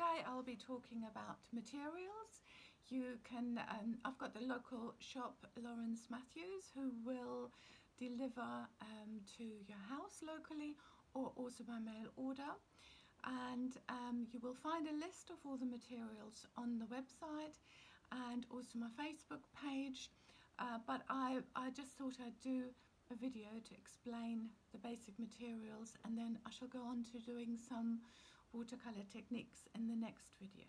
today I'll be talking about materials. You can, I've got the local shop Lawrence Matthews who will deliver to your house locally or also by mail order, and you will find a list of all the materials on the website and also my Facebook page, but I just thought I'd do a video to explain the basic materials, and then I shall go on to doing some watercolor techniques in the next video.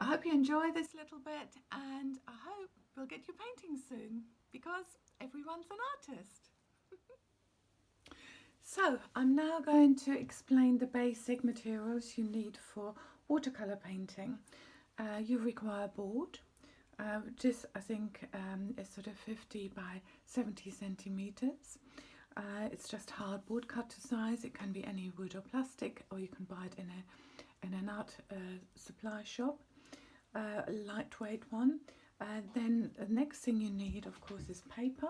I hope you enjoy this little bit, and I hope we'll get you painting soon, because everyone's an artist. So I'm now going to explain the basic materials you need for watercolor painting. You require a board. This I think is sort of 50 by 70 centimeters. It's just hardboard cut to size. It can be any wood or plastic, or you can buy it in an art supply shop, a lightweight one. Then the next thing you need, of course, is paper,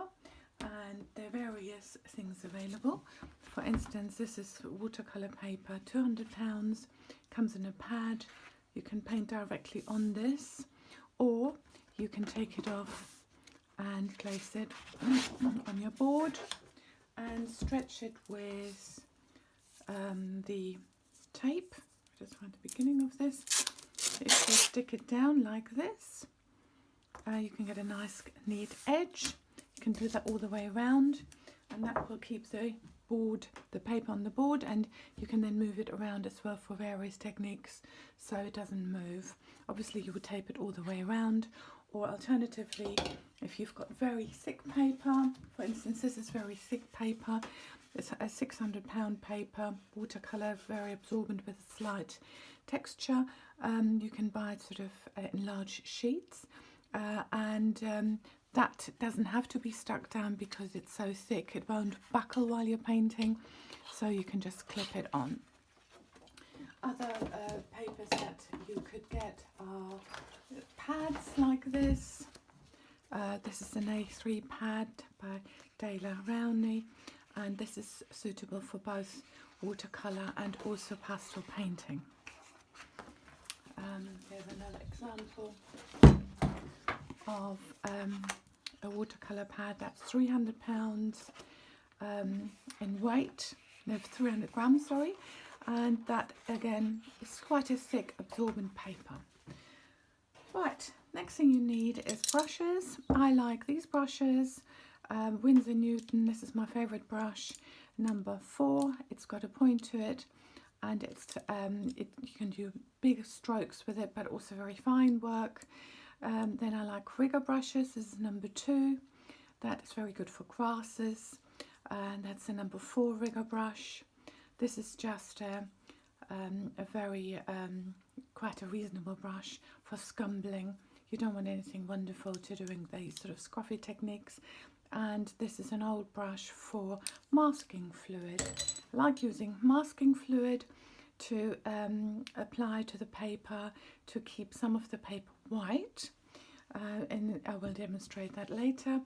and there are various things available. For instance, this is watercolor paper, 200 pounds, comes in a pad. You can paint directly on this, or you can take it off and place it on your board and stretch it with the tape. Just find the beginning of this. If you stick it down like this, you can get a nice neat edge. You can do that all the way around, and that will keep the paper on the board, and you can then move it around as well for various techniques so it doesn't move. Obviously you would tape it all the way around, or alternatively, if you've got very thick paper, for instance this is very thick paper, it's a 600 pound paper, watercolor, very absorbent with a slight texture. You can buy it sort of in large sheets, and that doesn't have to be stuck down because it's so thick. It won't buckle while you're painting, so you can just clip it on. Other papers that you could get are pads like this. This is an A3 pad by Dale Rowney, and this is suitable for both watercolor and also pastel painting. Here's another example of a watercolor pad that's 300 pounds in weight, no, 300 grams, sorry, and that again is quite a thick absorbent paper. Right, next thing you need is brushes. I like these brushes, Winsor Newton. This is my favorite brush, number 4. It's got a point to it, and it's you can do big strokes with it, but also very fine work. Then I like rigger brushes. This is number 2. That is very good for grasses, and that's a number 4 rigger brush. This is just a very quite a reasonable brush for scumbling. You don't want anything wonderful to doing these sort of scruffy techniques. And this is an old brush for masking fluid. I like using masking fluid to apply to the paper to keep some of the paper white, and I will demonstrate that later.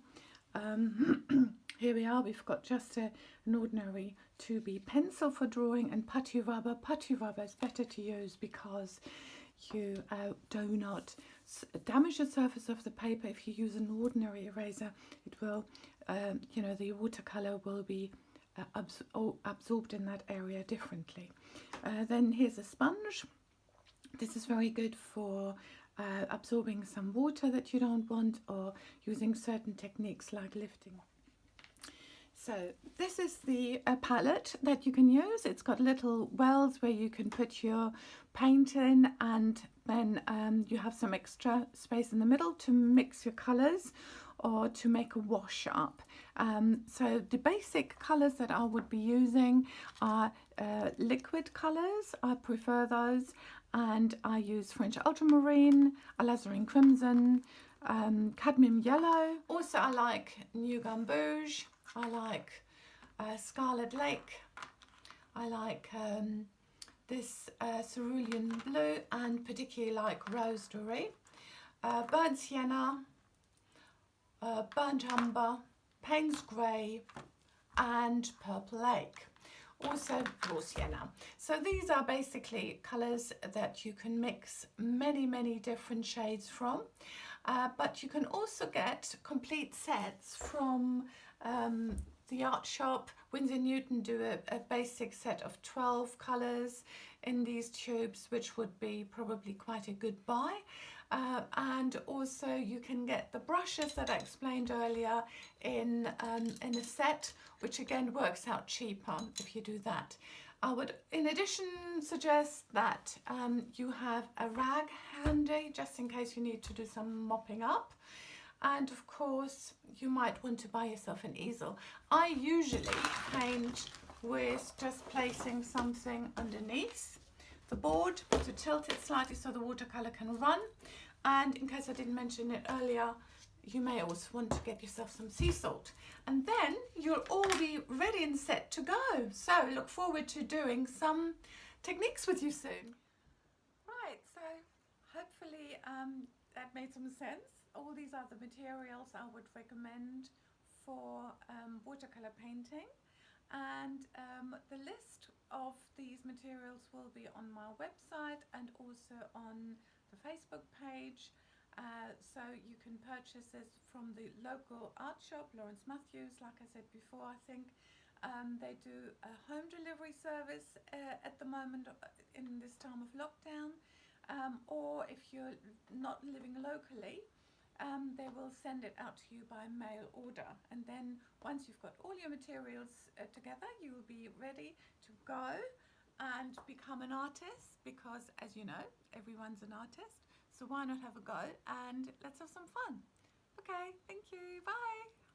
Here we are. We've got just an ordinary 2B pencil for drawing, and putty rubber. Putty rubber is better to use because you do not damage the surface of the paper. If you use an ordinary eraser, it will, you know, the watercolor will be absorbed in that area differently. Then here's a sponge. This is very good for absorbing some water that you don't want, or using certain techniques like lifting. So this is the palette that you can use. It's got little wells where you can put your paint in, and then you have some extra space in the middle to mix your colours or to make a wash up. So the basic colours that I would be using are liquid colours. I prefer those, and I use French ultramarine, alizarin crimson, cadmium yellow. Also I like new gamboge. I like Scarlet Lake. I like this cerulean blue, and particularly like roseberry, burnt sienna, burnt umber, Payne's grey, and purple lake. also raw sienna. So these are basically colours that you can mix many different shades from, but you can also get complete sets from the art shop. Winsor Newton do a basic set of 12 colours in these tubes, which would be probably quite a good buy. And also you can get the brushes that I explained earlier in a set, which again works out cheaper if you do that. I would in addition suggest that you have a rag handy just in case you need to do some mopping up. And of course you might want to buy yourself an easel. I usually paint with just placing something underneath the board to tilt it slightly so the watercolour can run. And in case I didn't mention it earlier, you may also want to get yourself some sea salt, and then you'll all be ready and set to go. So look forward to doing some techniques with you soon. Right, so hopefully that made some sense. All these are the materials I would recommend for watercolor painting, and the list of these materials will be on my website and also on the Facebook page. So you can purchase this from the local art shop, Lawrence Matthews, like I said before. I think they do a home delivery service at the moment in this time of lockdown, or if you're not living locally, they will send it out to you by mail order. And then once you've got all your materials together, you will be ready to go and become an artist, because as you know, everyone's an artist. So why not have a go and let's have some fun. Okay, thank you, bye.